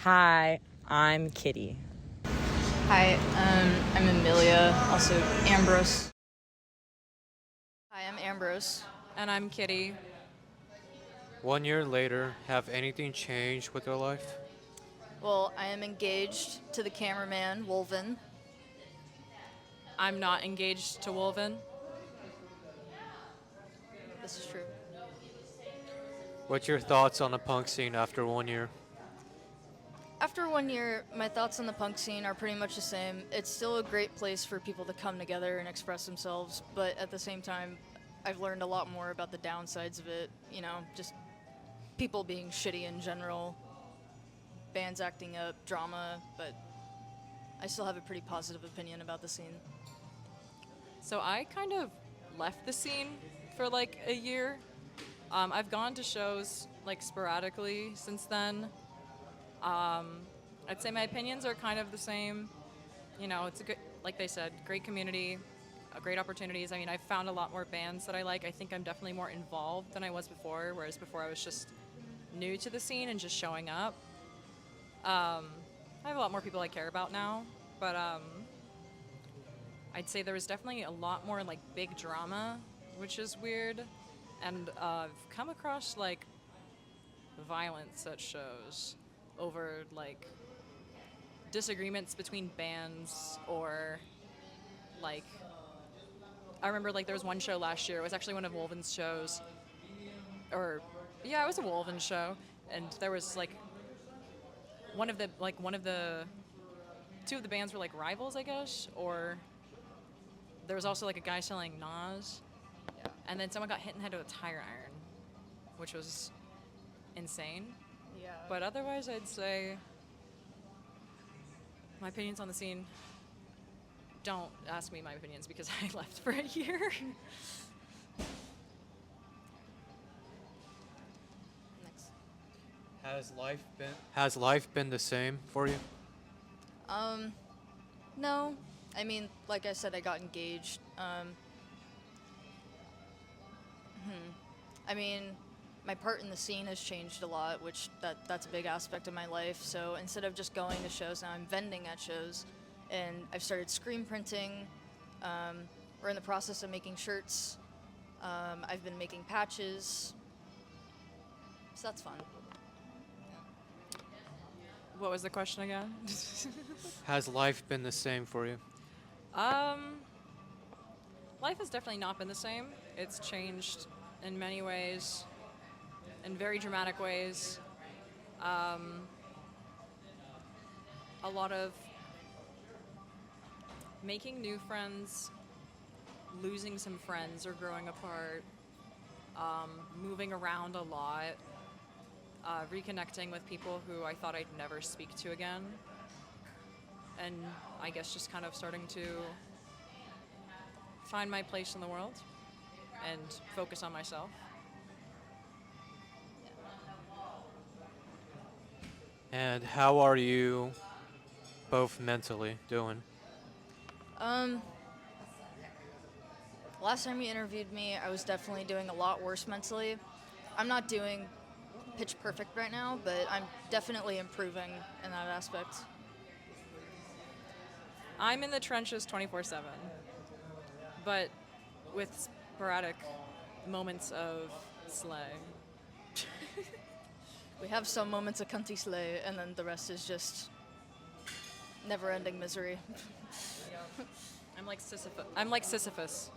Hi, I'm Kitty. Hi, I'm Amelia, also Ambrose. Hi, I'm Ambrose. And I'm Kitty. 1 year later, have anything changed with your life? Well, I am engaged to the cameraman, Wolven. I'm not engaged to Wolven. This is true. What's your thoughts on the punk scene after 1 year? After 1 year, my thoughts on the punk scene are pretty much the same. It's still a great place for people to come together and express themselves, but at the same time, I've learned a lot more about the downsides of it. You know, just people being shitty in general, bands acting up, drama, but I still have a pretty positive opinion about the scene. So I kind of left the scene for like a year. I've gone to shows like sporadically since then. I'd say my opinions are kind of the same. You know, it's a good, like they said, great community, great opportunities. I mean, I've found a lot more bands that I like. I think I'm definitely more involved than I was before, whereas before I was just new to the scene and just showing up. I have a lot more people I care about now, but I'd say there was definitely a lot more like big drama, which is weird, and I've come across like violence at shows over like disagreements between bands or like I remember like there was one show last year. It was actually one of Wolven's shows, or yeah, it was a Wolven show, and there was like one of the two of the bands were like rivals, I guess, or there was also like a guy selling Nos, and then someone got hit in the head with a tire iron, which was insane. Yeah. But otherwise, I'd say my opinions on the scene. Don't ask me my opinions because I left for a year. Next. Has life been the same for you? No. I mean, like I said, I got engaged. I mean, my part in the scene has changed a lot, which that's a big aspect of my life. So instead of just going to shows, now I'm vending at shows, and I've started screen printing. We're in the process of making shirts. I've been making patches, so that's fun. What was the question again? Has life been the same for you? Life has definitely not been the same. It's changed in many ways, in very dramatic ways. A lot of making new friends, losing some friends or growing apart, moving around a lot, reconnecting with people who I thought I'd never speak to again, and I guess just kind of starting to find my place in the world and focus on myself. And how are you both mentally doing? Last time you interviewed me, I was definitely doing a lot worse mentally. I'm not doing pitch perfect right now, but I'm definitely improving in that aspect. I'm in the trenches 24/7, but with sporadic moments of slay. We have some moments of cunty slay, and then the rest is just never-ending misery. I'm like Sisyphus.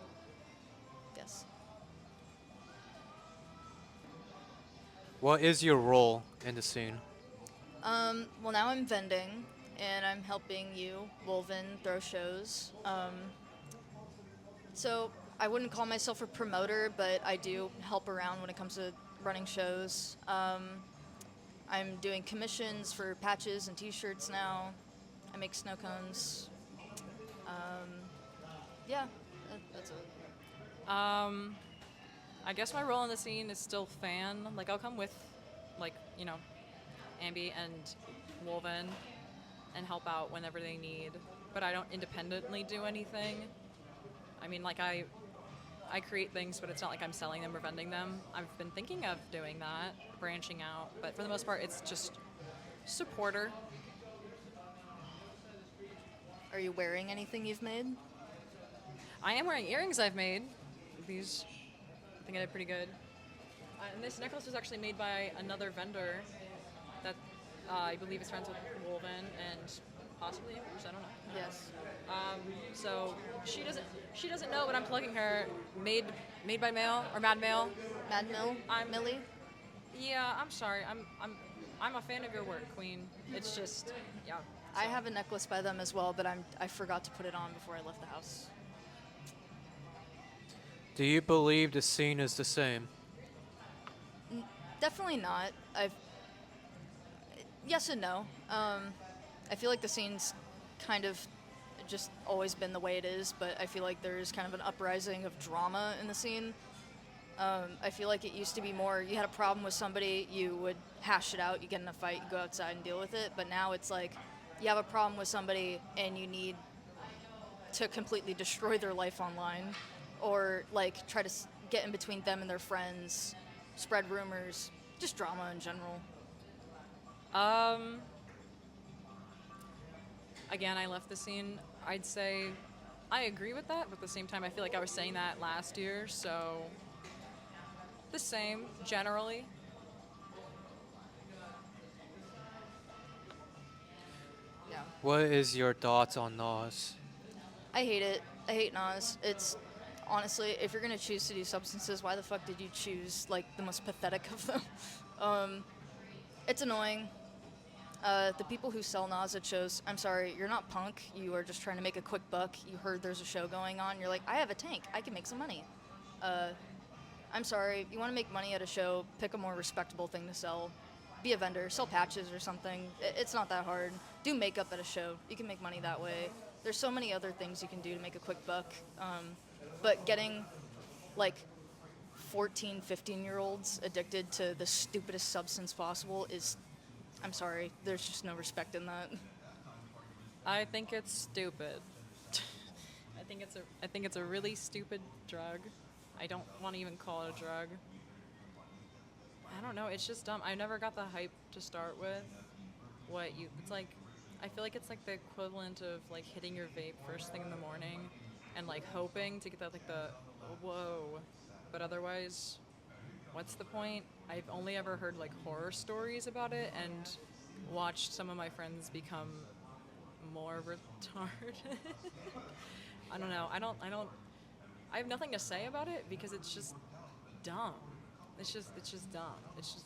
Yes. What is your role in the scene? Well, now I'm vending, and I'm helping you, Wolven, throw shows. So I wouldn't call myself a promoter, but I do help around when it comes to running shows. I'm doing commissions for patches and T-shirts now. I make snow cones. Yeah, that's it. I guess my role in the scene is still fan. Like I'll come with, like Amby and Wolven, and help out whenever they need. But I don't independently do anything. I mean, like I create things, but it's not like I'm selling them or vending them. I've been thinking of doing that, branching out, but for the most part, it's just supporter. Are you wearing anything you've made? I am wearing earrings I've made. These, I think I did pretty good. And this necklace was actually made by another vendor that I believe is friends with Wolven and possibly yours. I don't know. Yes. So she doesn't know, but I'm plugging her. Made by mail or Mad Mail. Mad Mill? Millie? Yeah, I'm sorry. I'm a fan of your work, Queen. It's just yeah. I have a necklace by them as well, but I forgot to put it on before I left the house. Do you believe the scene is the same? Definitely not. Yes and no. I feel like the scene's kind of just always been the way it is, but I feel like there's kind of an uprising of drama in the scene. I feel like it used to be more, you had a problem with somebody, you would hash it out, you get in a fight, you go outside and deal with it, but now it's like, you have a problem with somebody and you need to completely destroy their life online, or like try to get in between them and their friends, spread rumors, just drama in general. Again, I left the scene. I'd say I agree with that, but at the same time, I feel like I was saying that last year, so the same generally. Yeah. What is your thoughts on Nos? I hate it. I hate Nas. It's honestly, if you're gonna choose to do substances, why the fuck did you choose like the most pathetic of them? It's annoying. The people who sell Nas at shows, I'm sorry, you're not punk. You are just trying to make a quick buck. You heard there's a show going on. You're like, I have a tank. I can make some money. I'm sorry. You want to make money at a show, pick a more respectable thing to sell. Be a vendor. Sell patches or something. It's not that hard. Do makeup at a show. You can make money that way. There's so many other things you can do to make a quick buck. But getting, like, 14, 15-year-olds addicted to the stupidest substance possible is, I'm sorry, there's just no respect in that. I think it's stupid. I think it's a really stupid drug. I don't want to even call it a drug. I don't know. It's just dumb. I never got the hype to start with. It's like, I feel like it's like the equivalent of like hitting your vape first thing in the morning, and like hoping to get that like the whoa, but otherwise, what's the point? I've only ever heard like horror stories about it and watched some of my friends become more retarded. I don't know. I have nothing to say about it because it's just dumb. It's just dumb. It's just,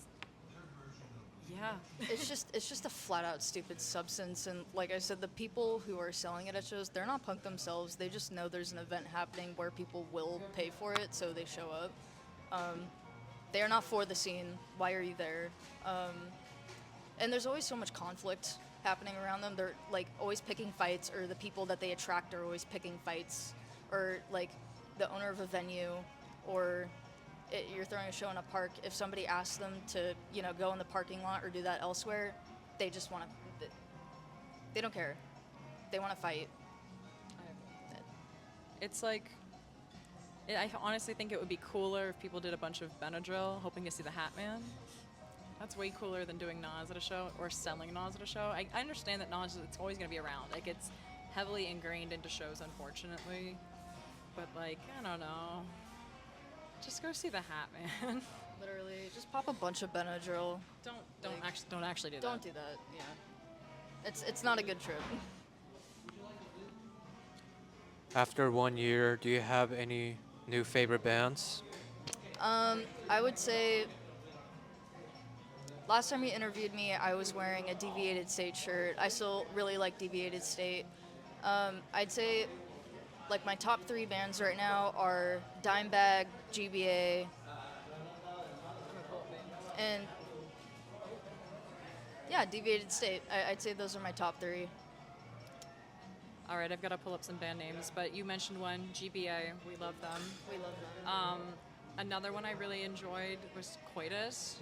yeah. It's just a flat out stupid substance, and like I said, the people who are selling it at shows, they're not punk themselves. They just know there's an event happening where people will pay for it, so they show up. They are not for the scene. Why are you there? And there's always so much conflict happening around them. They're like always picking fights, or the people that they attract are always picking fights, or like the owner of a venue, or you're throwing a show in a park. If somebody asks them to, go in the parking lot or do that elsewhere, they just want to. They don't care. They want to fight. It's like, I honestly think it would be cooler if people did a bunch of Benadryl, hoping to see the Hat Man. That's way cooler than doing Nas at a show or selling Nas at a show. I understand that Nas, it's always going to be around. Like, it's heavily ingrained into shows, unfortunately. But, like, I don't know. Just go see the Hat Man. Literally, just pop a bunch of Benadryl. Don't actually do that. Don't do that. Yeah, it's not a good trip. After 1 year, do you have any new favorite bands? I would say last time you interviewed me, I was wearing a Deviated State shirt. I still really like Deviated State. I'd say like my top 3 bands right now are Dimebag, GBA, and yeah, Deviated State. I'd say those are my top 3. All right, I've got to pull up some band names, but you mentioned one, GBA. We love them. We love them. Another one I really enjoyed was Coitus.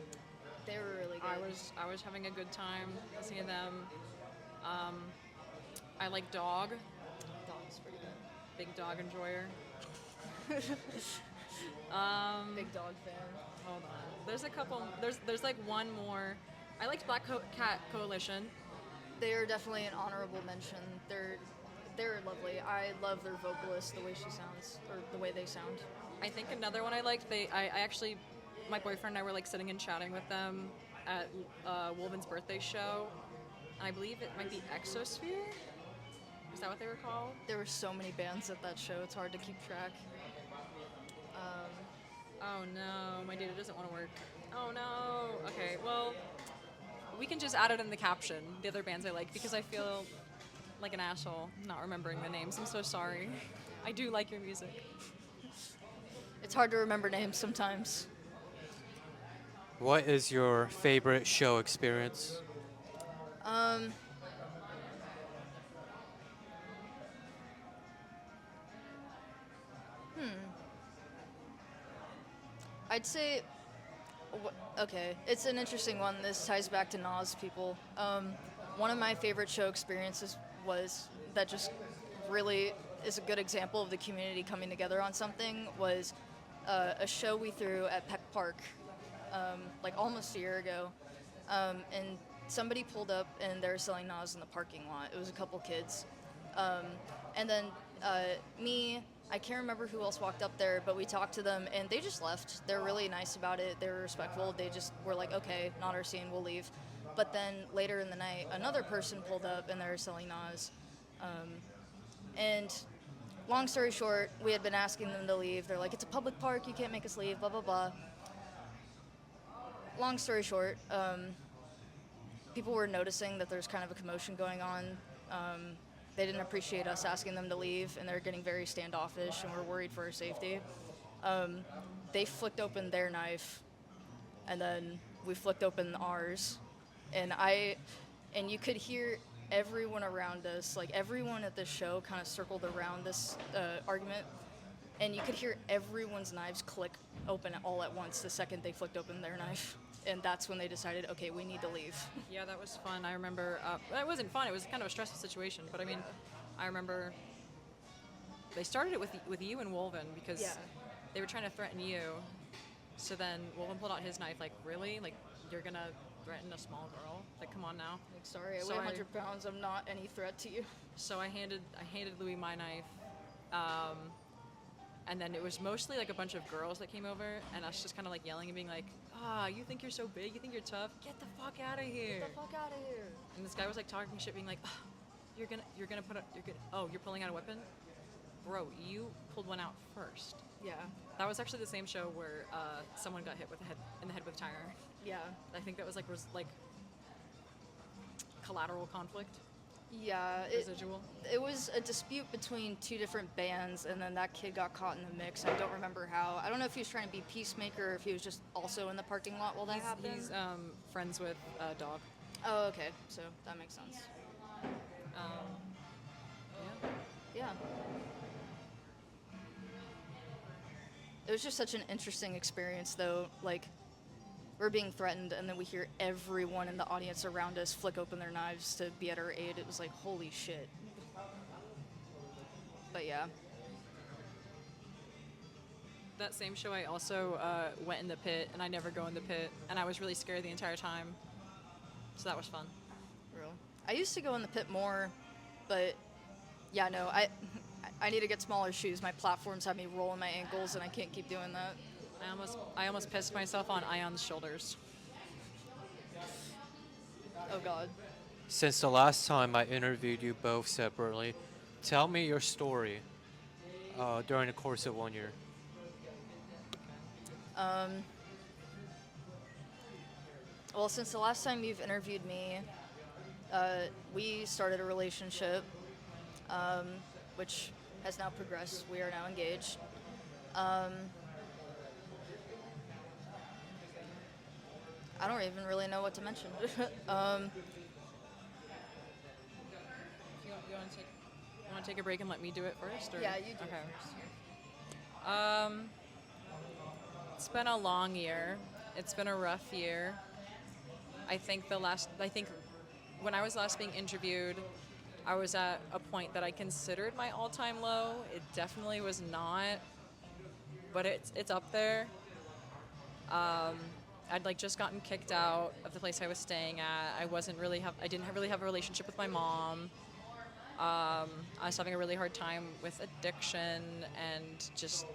They were really good. I was having a good time listening to them. I like Dog. Dog's pretty good. Big Dog enjoyer. Big Dog fan. Hold on. There's a couple. There's like one more I liked Black Cat Coalition. They are definitely an honorable mention. They're lovely. I love their vocalist, the way she sounds, or the way they sound. I think another one I liked. I actually, my boyfriend and I were like sitting and chatting with them at Wolven's birthday show. I believe it might be Exosphere. Is that what they were called? There were so many bands at that show, it's hard to keep track. Oh no, my data doesn't want to work. Oh no. Okay, well, we can just add it in the caption, the other bands I like, because I feel like an asshole not remembering the names. I'm so sorry. I do like your music. It's hard to remember names sometimes. What is your favorite show experience? I'd say, okay, it's an interesting one. This ties back to Nos people. One of my favorite show experiences was that just really is a good example of the community coming together on something was a show we threw at Peck Park like almost a year ago. And somebody pulled up and they were selling Nos in the parking lot. It was a couple kids. And then I can't remember who else walked up there, but we talked to them and they just left. They're really nice about it. They were respectful. They just were like, okay, not our scene, we'll leave. But then later in the night, another person pulled up and they were selling Nas. And long story short, we had been asking them to leave. They're like, it's a public park, you can't make us leave, blah, blah, blah. Long story short, people were noticing that there's kind of a commotion going on. They didn't appreciate us asking them to leave, and they're getting very standoffish, and we're worried for our safety. They flicked open their knife, and then we flicked open ours. And you could hear everyone around us, like everyone at this show kind of circled around this argument, and you could hear everyone's knives click open all at once the second they flicked open their knife. And that's when they decided, okay, we need to leave. Yeah, that was fun. I remember, it wasn't fun, it was kind of a stressful situation, but I mean, I remember they started it with you and Wolven because they were trying to threaten you. So then Wolven pulled out his knife, like, really? Like, you're gonna threaten a small girl? Like, come on now. Like, sorry, I weigh 100 pounds, I'm not any threat to you. So I handed Louis my knife, and then it was mostly like a bunch of girls that came over, and us just kind of like yelling and being like, you think you're so big, you think you're tough, get the fuck out of here. Get the fuck out of here. And this guy was like talking shit, being like, you're pulling out a weapon? Bro, you pulled one out first. Yeah. That was actually the same show where someone got hit in the head with a tire. Yeah. I think that was like collateral conflict. Yeah. Residual. It was a dispute between two different bands, and then that kid got caught in the mix. I don't remember how. I don't know if he was trying to be peacemaker or if he was just also in the parking lot while that happened. He's friends with Dog. Oh, okay. So that makes sense. Yeah. It was just such an interesting experience, though. Like, we're being threatened, and then we hear everyone in the audience around us flick open their knives to be at our aid. It was like, holy shit. But yeah. That same show, I also went in the pit, and I never go in the pit, and I was really scared the entire time. So that was fun. Really? I used to go in the pit more, but yeah, no, I need to get smaller shoes. My platforms have me rolling my ankles, and I can't keep doing that. I almost pissed myself on Ion's shoulders. Oh God. Since the last time I interviewed you both separately, tell me your story during the course of 1 year. Well, since the last time you've interviewed me, we started a relationship, which has now progressed. We are now engaged. I don't even really know what to mention. You want to take a break and let me do it first? Or? Yeah, you do okay. it first. It's been a long year. It's been a rough year. I think when I was last being interviewed, I was at a point that I considered my all-time low. It definitely was not, but it's up there. I'd like just gotten kicked out of the place I was staying at. I didn't really have a relationship with my mom. I was having a really hard time with addiction and just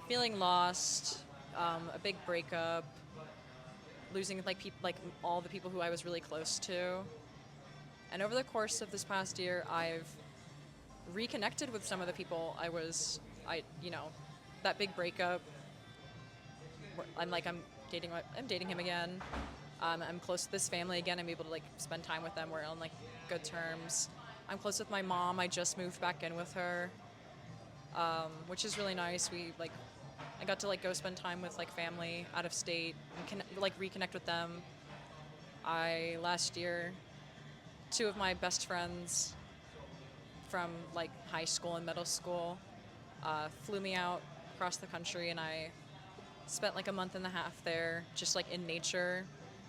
feeling lost. A big breakup, losing like all the people who I was really close to. And over the course of this past year, I've reconnected with some of the people that big breakup. I'm dating him again. I'm close to this family again. I'm able to like spend time with them. We're on like good terms. I'm close with my mom. I just moved back in with her, which is really nice. I got to like go spend time with like family out of state and reconnect with them. Last year, two of my best friends from like high school and middle school flew me out across the country, and I spent like a month and a half there, just like in nature,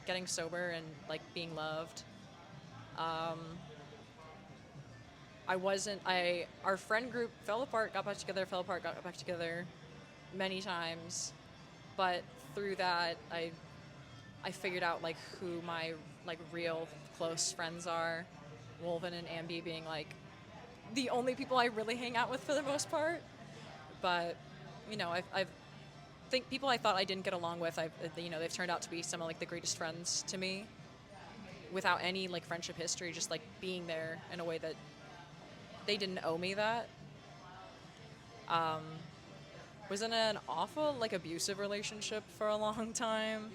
getting sober and like being loved. Our friend group fell apart, got back together, fell apart, got back together many times, but through that, I figured out like who my like real close friends are. Wolven and Amby being like the only people I really hang out with for the most part. But I've think people I thought I didn't get along with, they've turned out to be some of like the greatest friends to me, without any like friendship history, just like being there in a way that they didn't owe me that. Was in an awful like abusive relationship for a long time,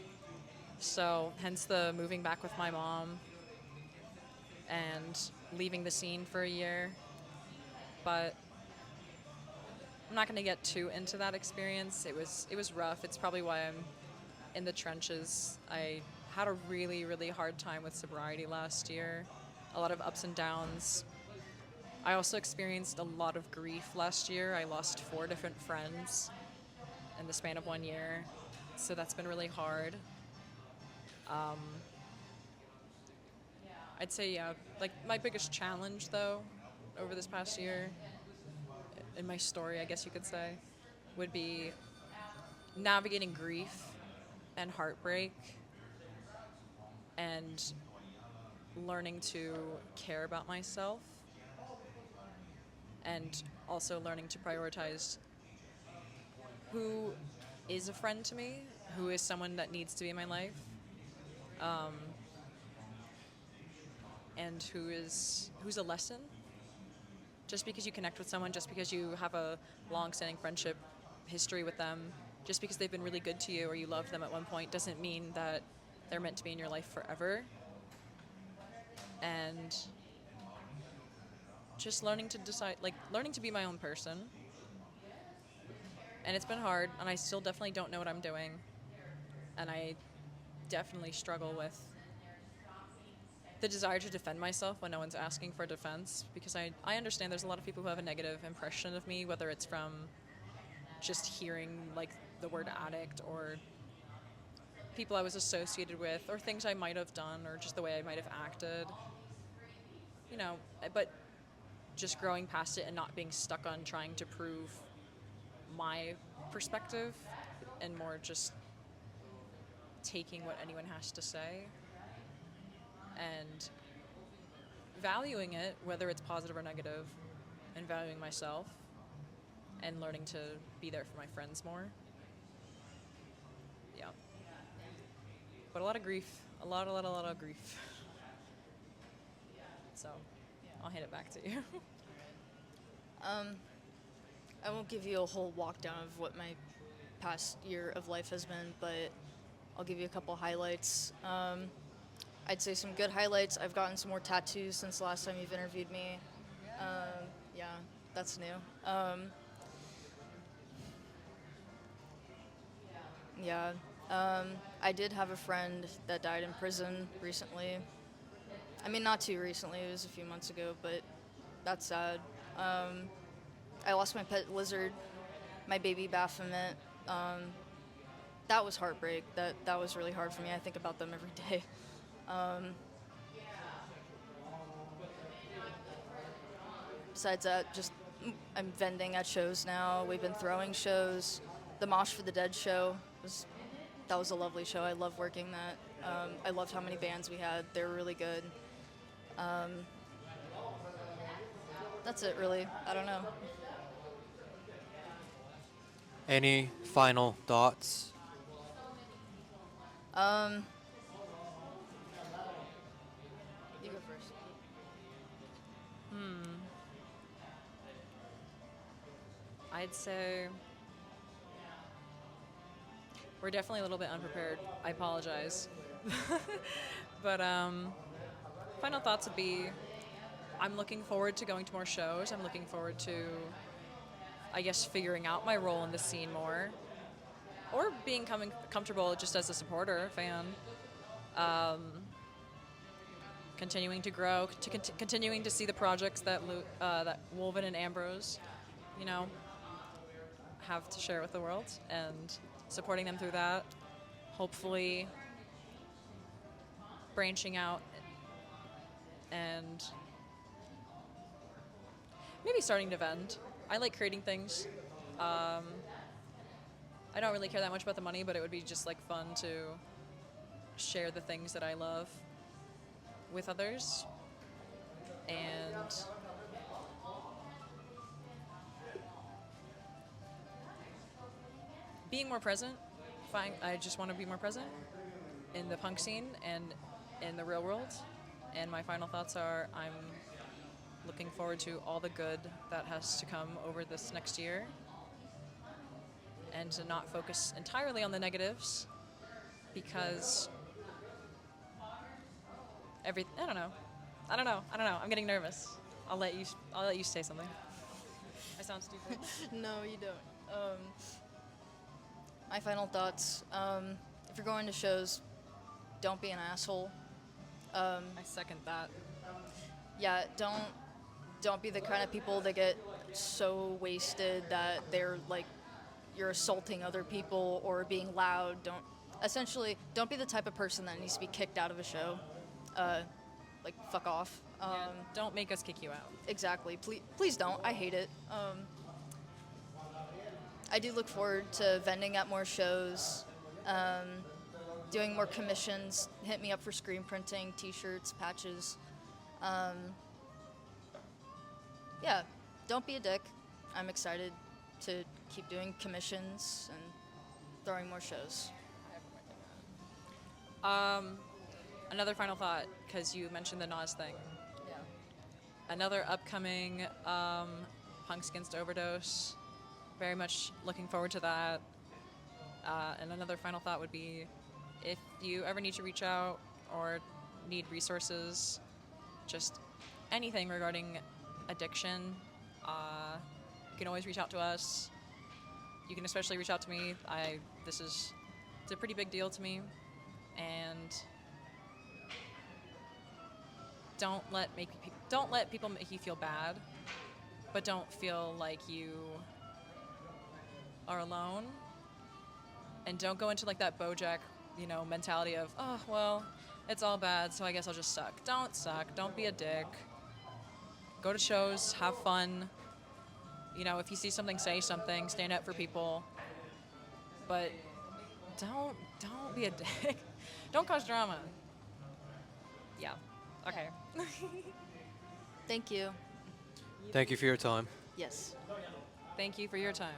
so hence the moving back with my mom and leaving the scene for a year. But I'm not going to get too into that experience. It was rough. It's probably why I'm in the trenches. I had a really, really hard time with sobriety last year. A lot of ups and downs. I also experienced a lot of grief last year. I lost 4 different friends in the span of 1 year. So that's been really hard. I'd say, yeah, like my biggest challenge though, over this past year, in my story, I guess you could say, would be navigating grief and heartbreak and learning to care about myself, and also learning to prioritize who is a friend to me, who is someone that needs to be in my life, and who's a lesson. Just because you connect with someone, just because you have a long-standing friendship history with them, just because they've been really good to you or you loved them at one point, doesn't mean that they're meant to be in your life forever. And just learning to be my own person. And it's been hard, and I still definitely don't know what I'm doing. And I definitely struggle with the desire to defend myself when no one's asking for defense, because I understand there's a lot of people who have a negative impression of me, whether it's from just hearing like the word addict, or people I was associated with, or things I might have done, or just the way I might have acted. But just growing past it and not being stuck on trying to prove my perspective, and more just taking what anyone has to say and valuing it, whether it's positive or negative, and valuing myself and learning to be there for my friends more. Yeah. But a lot of grief. A lot of grief. So, I'll hand it back to you. I won't give you a whole walk down of what my past year of life has been, but I'll give you a couple highlights. I'd say some good highlights. I've gotten some more tattoos since the last time you've interviewed me. Yeah, that's new. Yeah. I did have a friend that died in prison recently. I mean, not too recently. It was a few months ago, but that's sad. I lost my pet lizard, my baby Baphomet. That was heartbreak. That was really hard for me. I think about them every day. Besides that, just I'm vending at shows now. We've been throwing shows. The Mosh for the Dead show was that was a lovely show. I loved working that. I loved how many bands we had. They were really good. That's it, really. I don't know. Any final thoughts? You go first. I'd say we're definitely a little bit unprepared. I apologize. But final thoughts would be I'm looking forward to going to more shows. I'm looking forward to, I guess, figuring out my role in the scene more, or being comfortable just as a supporter, fan. Continuing to grow, continuing to see the projects that that Wolven and Ambrose, you know, have to share with the world, and supporting them through that. Hopefully, branching out and maybe starting to vend. I like creating things. I don't really care that much about the money, but it would be just like fun to share the things that I love with others. And being more present. I just want to be more present in the punk scene and in the real world. And my final thoughts are I'm looking forward to all the good that has to come over this next year, and to not focus entirely on the negatives, because I don't know. I'm getting nervous. I'll let you say something. I sound stupid. No, you don't. My final thoughts. If you're going to shows, don't be an asshole. I second that. Yeah, don't be the kind of people that get so wasted that they're like you're assaulting other people or being loud. Don't be the type of person that needs to be kicked out of a show. Like fuck off. Yeah, don't make us kick you out. Exactly. Please don't. I hate it. I do look forward to vending at more shows, doing more commissions. Hit me up for screen printing, t-shirts, patches. Yeah, don't be a dick. I'm excited to keep doing commissions and throwing more shows. Another final thought, because you mentioned the Nos thing. Yeah. Another upcoming Punks Against Overdose. Very much looking forward to that. And another final thought would be, if you ever need to reach out or need resources, just anything regarding addiction, you can always reach out to us. You can especially reach out to me. It's a pretty big deal to me, and don't let people make you feel bad, but don't feel like you are alone, and don't go into like that BoJack, mentality of, oh well, it's all bad, so I guess I'll just suck. Don't suck. Don't be a dick. Go to shows. Have fun. If you see something, say something. Stand up for people. But don't be a dick. Don't cause drama. Yeah. Okay. Thank you. Thank you for your time. Yes. Thank you for your time.